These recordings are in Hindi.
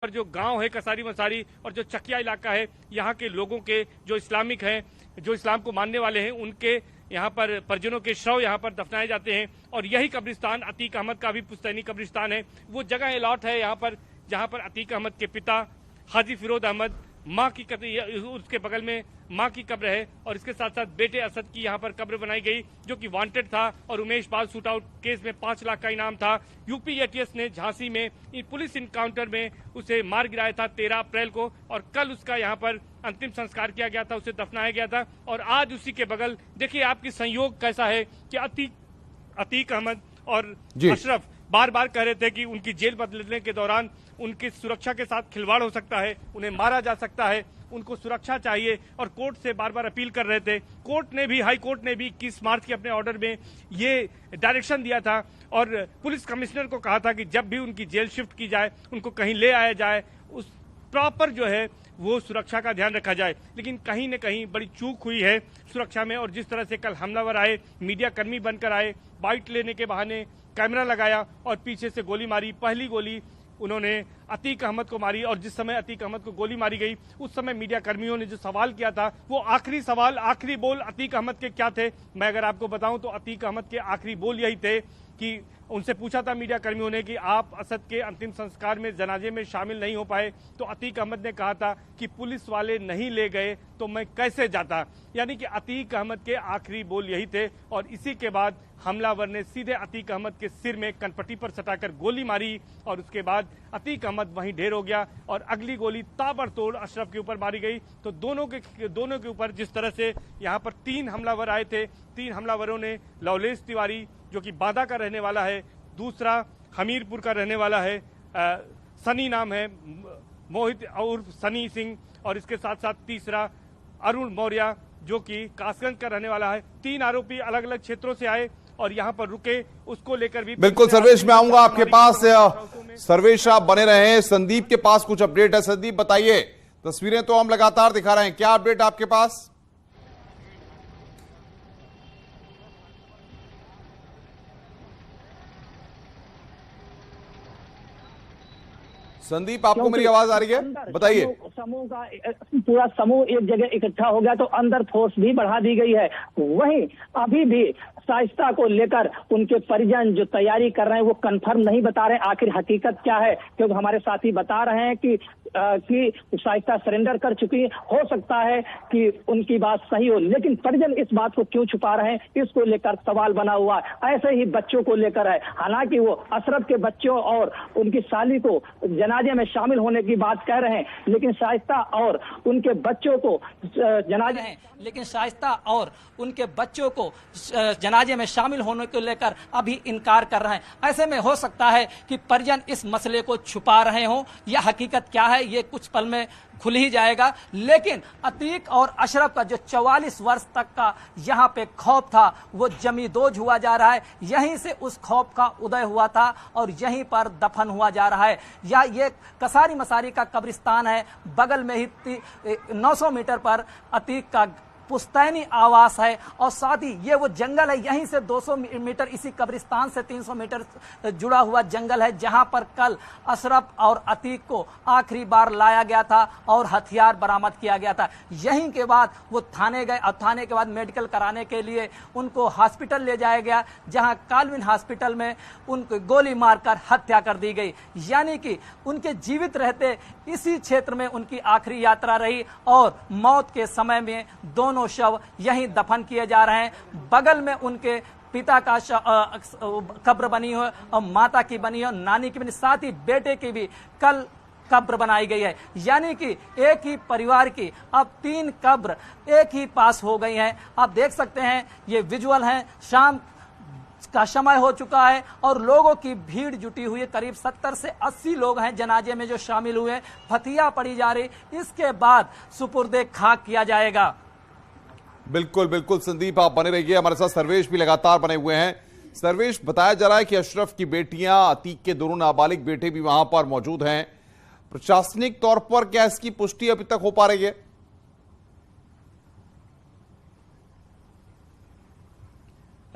पर जो गांव है कसारी मसारी और जो चकिया इलाका है, यहाँ के लोगों के जो इस्लामिक हैं, जो इस्लाम को मानने वाले हैं, उनके यहाँ पर परिजनों के शव यहाँ पर दफनाए जाते हैं। और यही कब्रिस्तान अतीक अहमद का भी पुश्तैनी कब्रिस्तान है। वो जगह अलॉट है यहाँ पर जहाँ पर अतीक अहमद के पिता हाजी फिरोज अहमद, माँ की कब्र, उसके बगल में माँ की कब्र है और इसके साथ साथ बेटे असद की यहाँ पर कब्र बनाई गई, जो कि वांटेड था और उमेश बाल शूट आउट केस में 5 लाख का इनाम था। यूपी एटीएस ने झांसी में पुलिस इनकाउंटर में उसे मार गिराया था 13 अप्रैल को, और कल उसका यहाँ पर अंतिम संस्कार किया गया था, उसे दफनाया गया था। और आज उसी के बगल देखिए आपकी संयोग कैसा है कि अतीक अहमद और अशरफ बार बार कह रहे थे कि उनकी जेल बदलने के दौरान उनकी सुरक्षा के साथ खिलवाड़ हो सकता है, उन्हें मारा जा सकता है, उनको सुरक्षा चाहिए, और कोर्ट से बार बार अपील कर रहे थे। कोर्ट ने भी, हाई कोर्ट ने भी 21 मार्च के अपने ऑर्डर में ये डायरेक्शन दिया था और पुलिस कमिश्नर को कहा था कि जब भी उनकी जेल शिफ्ट की जाए, उनको कहीं ले आया जाए, उस प्रॉपर जो है वो सुरक्षा का ध्यान रखा जाए। लेकिन कहीं न कहीं बड़ी चूक हुई है सुरक्षा में, और जिस तरह से कल हमलावर आए, मीडिया कर्मी बनकर आए, बाइट लेने के बहाने कैमरा लगाया और पीछे से गोली मारी। पहली गोली उन्होंने अतीक अहमद को मारी, और जिस समय अतीक अहमद को गोली मारी गई उस समय मीडिया कर्मियों ने जो सवाल किया था, वो आखिरी सवाल, आखिरी बोल अतीक अहमद के क्या थे, मैं अगर आपको बताऊं तो अतीक अहमद के आखिरी बोल यही थे कि उनसे पूछा था मीडिया कर्मियों ने कि आप असद के अंतिम संस्कार में, जनाजे में शामिल नहीं हो पाए, तो अतीक अहमद ने कहा था कि पुलिस वाले नहीं ले गए तो मैं कैसे जाता। यानी कि अतीक अहमद के आखिरी बोल यही थे, और इसी के बाद हमलावर ने सीधे अतीक अहमद के सिर में कनपट्टी पर सटाकर गोली मारी, और उसके बाद अतीक अहमद वहीं ढेर हो गया और अगली गोली ताबड़तोड़ अशरफ के ऊपर मारी गई। तो दोनों के ऊपर जिस तरह से यहाँ पर 3 हमलावर आए थे, 3 हमलावरों ने लवलेश तिवारी जो कि बांदा का रहने वाला है, दूसरा हमीरपुर का रहने वाला है, सनी नाम है, मोहित उर्फ सनी सिंह, और इसके साथ साथ तीसरा अरुण मौर्य जो कि कासगंज का रहने वाला है। 3 आरोपी अलग अलग क्षेत्रों से आए और यहाँ पर रुके, उसको लेकर भी बिल्कुल सर्वेश मैं आऊंगा आपके पास। सर्वेश आप बने रहे हैं, संदीप के पास कुछ अपडेट है। संदीप बताइए, तस्वीरें तो हम लगातार दिखा रहे हैं, क्या अपडेट आपके पास? संदीप आपको मेरी आवाज आ रही है? बताइए। समूह का पूरा समूह एक जगह इकट्ठा हो गया तो अंदर फोर्स भी बढ़ा दी गई है। वहीं अभी भी शाइस्ता को लेकर उनके परिजन जो तैयारी कर रहे हैं वो कंफर्म नहीं बता रहे हैं आखिर हकीकत क्या है, क्योंकि हमारे साथी बता रहे हैं कि शाइस्ता सरेंडर कर चुकी, हो सकता है कि उनकी बात सही हो, लेकिन परिजन इस बात को क्यों छुपा रहे हैं, इसको लेकर सवाल बना हुआ। ऐसे ही बच्चों को लेकर है, हालांकि वो अशरफ के बच्चों और उनकी साली को जनाजे में शामिल होने की बात कह रहे हैं, लेकिन शाइस्ता और उनके बच्चों को जनाजे में शामिल होने को लेकर अभी इनकार कर रहे हैं। ऐसे में हो सकता है कि परिजन इस मसले को छुपा रहे हों, या हकीकत क्या है ये कुछ पल में खुल ही जाएगा। लेकिन अतीक और अशरफ का जो 44 वर्ष तक का यहाँ पे खौफ था वो जमींदोज हुआ जा रहा है। यहीं से उस खौफ का उदय हुआ था और यहीं पर दफन हुआ जा रहा है। या ये कसारी मसारी का कब्रिस्तान है, बगल में ही 900 मीटर पर अतीक का पुश्तैनी आवास है, और साथ ही ये वो जंगल है, यहीं से 200 मीटर इसी कब्रिस्तान से 300 मीटर जुड़ा हुआ जंगल है, जहां पर कल अशरफ और अतीक को आखिरी बार लाया गया था और हथियार बरामद किया गया था। यहीं के बाद वो थाने गए और थाने के बाद मेडिकल कराने के लिए उनको हॉस्पिटल ले जाया गया, जहां कालविन हॉस्पिटल में उनको गोली मारकर हत्या कर दी गई। यानी कि उनके जीवित रहते इसी क्षेत्र में उनकी आखिरी यात्रा रही, और मौत के समय में दोनों शव यहीं दफन किए जा रहे हैं। बगल में उनके पिता का कब्र बनी हो, और माता की बनी हो, नानी की बनी, साथ ही बेटे की भी कल कब्र बनाई गई है। यानी कि एक ही परिवार की अब 3 कब्र एक ही पास हो गई हैं। आप देख सकते हैं ये विजुअल हैं, शाम का समय हो चुका है और लोगों की भीड़ जुटी हुई है। करीब 70 से 80 लोग हैं जनाजे में जो शामिल हुए। फतिया पड़ी जा रही, इसके बाद सुपुर्दे खाक किया जाएगा। बिल्कुल बिल्कुल संदीप आप बने रहिए, हमारे साथ सर्वेश भी लगातार बने हुए हैं। सर्वेश, बताया जा रहा है कि अशरफ की बेटियां, अतीक के दोनों नाबालिग बेटे भी वहां पर मौजूद हैं। प्रशासनिक तौर पर क्या इसकी पुष्टि अभी तक हो पा रही है?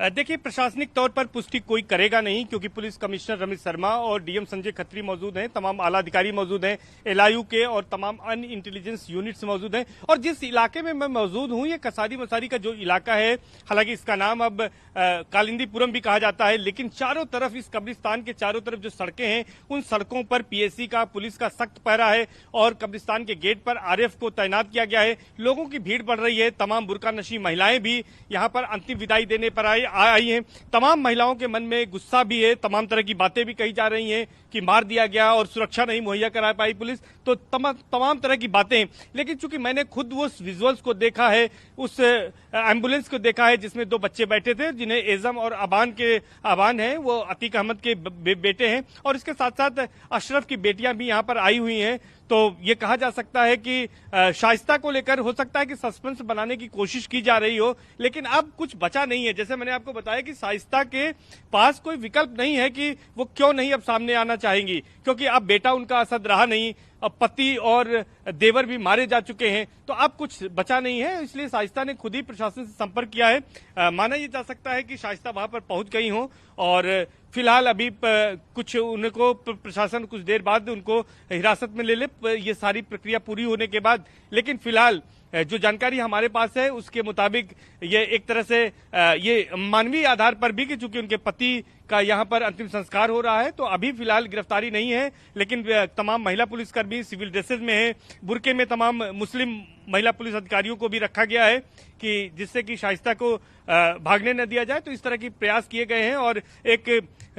देखिए, प्रशासनिक तौर पर पुष्टि कोई करेगा नहीं, क्योंकि पुलिस कमिश्नर रमेश शर्मा और डीएम संजय खत्री मौजूद हैं, तमाम आला अधिकारी मौजूद हैं, एलआईयू के और तमाम अन्य इंटेलिजेंस यूनिट्स मौजूद हैं। और जिस इलाके में मैं मौजूद हूं, ये कसारी मसारी का जो इलाका है, हालांकि इसका नाम अब कालिंदीपुरम भी कहा जाता है, लेकिन चारों तरफ, इस कब्रिस्तान के चारों तरफ जो सड़कें हैं, उन सड़कों पर पीएसी का, पुलिस का सख्त पहरा है और कब्रिस्तान के गेट पर आरएफ को तैनात किया गया है। लोगों की भीड़ बढ़ रही है, तमाम बुर्का नशी महिलाएं भी यहाँ पर अंतिम विदाई देने पर आई हैं। तमाम महिलाओं के मन में गुस्सा भी है, तमाम तरह की बातें भी कही जा रही हैं कि मार दिया गया और सुरक्षा नहीं मुहैया करा पाई पुलिस, तो तमाम तरह की बातें। लेकिन चूंकि मैंने खुद उस विजुअल्स को देखा है, उस एम्बुलेंस को देखा है जिसमें 2 बच्चे बैठे थे, जिन्हें एजम और अबान है, वो अतीक अहमद के बेटे हैं, और इसके साथ साथ अशरफ की बेटियां भी यहाँ पर आई हुई हैं। तो ये कहा जा सकता है कि शाइस्ता को लेकर हो सकता है कि सस्पेंस बनाने की कोशिश की जा रही हो, लेकिन अब कुछ बचा नहीं है। जैसे मैंने आपको बताया कि शाइस्ता के पास कोई विकल्प नहीं है कि वो क्यों नहीं अब सामने आना चाहेंगी, क्योंकि अब बेटा उनका असद रहा नहीं, अब पति और देवर भी मारे जा चुके हैं, तो अब कुछ बचा नहीं है। इसलिए शाइस्ता ने खुद ही प्रशासन से संपर्क किया है। माना यह जा सकता है कि शाइस्ता वहां पर पहुंच गई हो और फिलहाल अभी कुछ उनको प्रशासन कुछ देर बाद उनको हिरासत में ले ले, ये सारी प्रक्रिया पूरी होने के बाद। लेकिन फिलहाल जो जानकारी हमारे पास है उसके मुताबिक ये एक तरह से ये मानवीय आधार पर भी, कि चूंकि उनके पति का यहाँ पर अंतिम संस्कार हो रहा है, तो अभी फिलहाल गिरफ्तारी नहीं है, लेकिन तमाम महिला पुलिसकर्मी सिविल ड्रेसेज में है, बुरके में तमाम मुस्लिम महिला पुलिस अधिकारियों को भी रखा गया है कि जिससे कि शाइस्ता को भागने न दिया जाए। तो इस तरह की प्रयास किए गए हैं और एक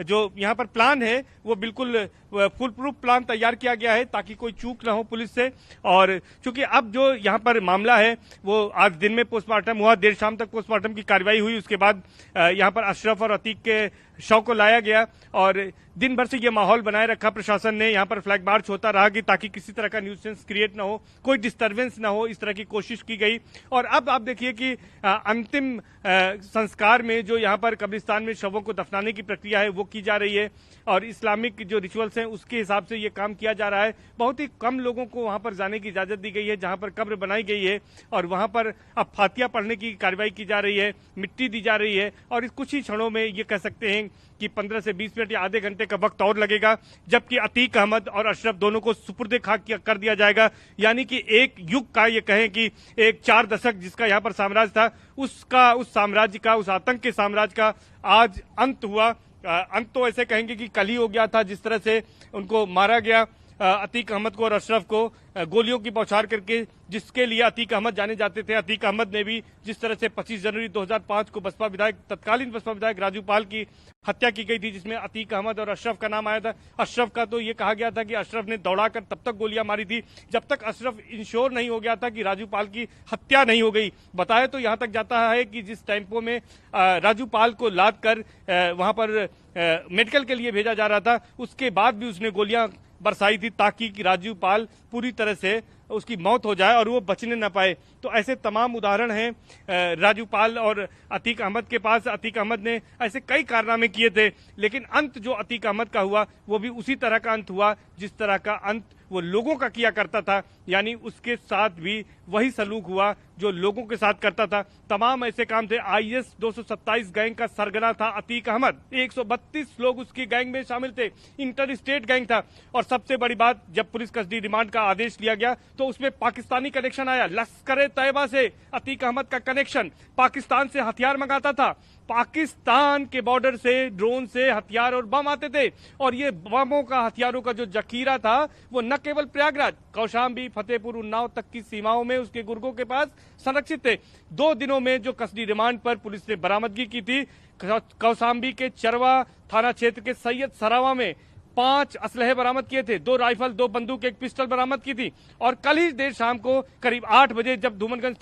जो यहाँ पर प्लान है वो बिल्कुल फुल प्रूफ प्लान तैयार किया गया है ताकि कोई चूक न हो पुलिस से। और चूंकि अब जो यहाँ पर मामला है वो आज दिन में पोस्टमार्टम हुआ, देर शाम तक पोस्टमार्टम की कार्रवाई हुई, उसके बाद यहाँ पर अशरफ और अतीक के शव को लाया गया और दिन भर से ये माहौल बनाए रखा प्रशासन ने। यहाँ पर फ्लैग मार्च होता रहा कि ताकि किसी तरह का न्यूसेंस क्रिएट ना हो, कोई डिस्टर्बेंस ना हो, इस तरह की कोशिश की गई। और अब आप देखिए कि अंतिम संस्कार में जो यहाँ पर कब्रिस्तान में शवों को दफनाने की प्रक्रिया है वो की जा रही है और इस्लामिक जो रिचुअल्स हैं उसके हिसाब से ये काम किया जा रहा है। बहुत ही कम लोगों को वहाँ पर जाने की इजाजत दी गई है जहाँ पर कब्र बनाई गई है और वहाँ पर अब फातिया पढ़ने की कार्रवाई की जा रही है, मिट्टी दी जा रही है और इस कुछ ही क्षणों में ये कह सकते हैं कि 15 से 20 मिनट या आधे घंटे का वक्त और लगेगा, जबकि अतीक अहमद और अशरफ दोनों को सुपुर्दे खाक कर दिया जाएगा। यानी कि एक युग का, ये कहें कि एक 4 दशक जिसका यहाँ पर साम्राज्य था, उसका, उस साम्राज्य का, उस आतंक के साम्राज्य का आज अंत हुआ। अंत तो ऐसे कहेंगे कि कल ही हो गया था, जिस तरह से उनको मारा गया अतीक अहमद को और अशरफ को गोलियों की बौछार करके, जिसके लिए अतीक अहमद जाने जाते थे। अतीक अहमद ने भी जिस तरह से 25 जनवरी 2005 को बसपा विधायक, तत्कालीन बसपा विधायक राजू पाल की हत्या की गई थी, जिसमें अतीक अहमद और अशरफ का नाम आया था। अशरफ का तो ये कहा गया था कि अशरफ ने दौड़ाकर तब तक गोलियां मारी थी जब तक अशरफ इंश्योर नहीं हो गया था कि राजू पाल की हत्या नहीं हो गई। बताया तो यहां तक जाता है कि जिस टेम्पो में राजू पाल को लाद कर वहां पर मेडिकल के लिए भेजा जा रहा था, उसके बाद भी उसने गोलियां बरसाई थी ताकि राजू पाल पूरी तरह से उसकी मौत हो जाए और वो बचने न पाए। तो ऐसे तमाम उदाहरण हैं राजू पाल और अतीक अहमद के पास। अतीक अहमद ने ऐसे कई कारनामे किए थे, लेकिन अंत जो अतीक अहमद का हुआ वो भी उसी तरह का अंत हुआ जिस तरह का अंत वो लोगों का किया करता था, यानी उसके साथ भी वही सलूक हुआ जो लोगों के साथ करता था। तमाम ऐसे काम थे। IS 227 गैंग का सरगना था अतीक अहमद, 132 लोग उसकी गैंग में शामिल थे, इंटर स्टेट गैंग था। और सबसे बड़ी बात, जब पुलिस कस्टडी रिमांड का आदेश लिया गया तो उसमें पाकिस्तानी कनेक्शन आया। लश्कर तैयबा से अतीक अहमद का कनेक्शन, पाकिस्तान से हथियार मंगाता था, पाकिस्तान के बॉर्डर से ड्रोन से हथियार और बम आते थे और ये बमों का, हथियारों का जो जखीरा था वो न केवल प्रयागराज, कौशाम्बी, फतेहपुर, उन्नाव तक की सीमाओं में उसके गुर्गों के पास संरक्षित थे। 2 दिनों में जो कस्टडी रिमांड पर पुलिस ने बरामदगी की थी, कौशाम्बी के चरवा थाना क्षेत्र के सैयद सरावा में 5 असलहे बरामद किए थे, 2 राइफल, 2 बंदूक, 1 पिस्टल बरामद की थी। और कल ही देर शाम को करीब 8 बजे जब धूमनगंज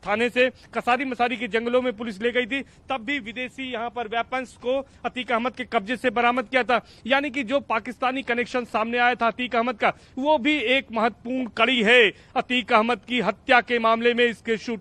थाने से कसारी मसारी के जंगलों में पुलिस ले गई थी, तब भी विदेशी यहाँ पर वेपन्स को अतीक अहमद के कब्जे से बरामद किया था। यानी कि जो पाकिस्तानी कनेक्शन सामने आया था अतीक अहमद का, वो भी एक महत्वपूर्ण कड़ी है अतीक अहमद की हत्या के मामले में। इसके शूटर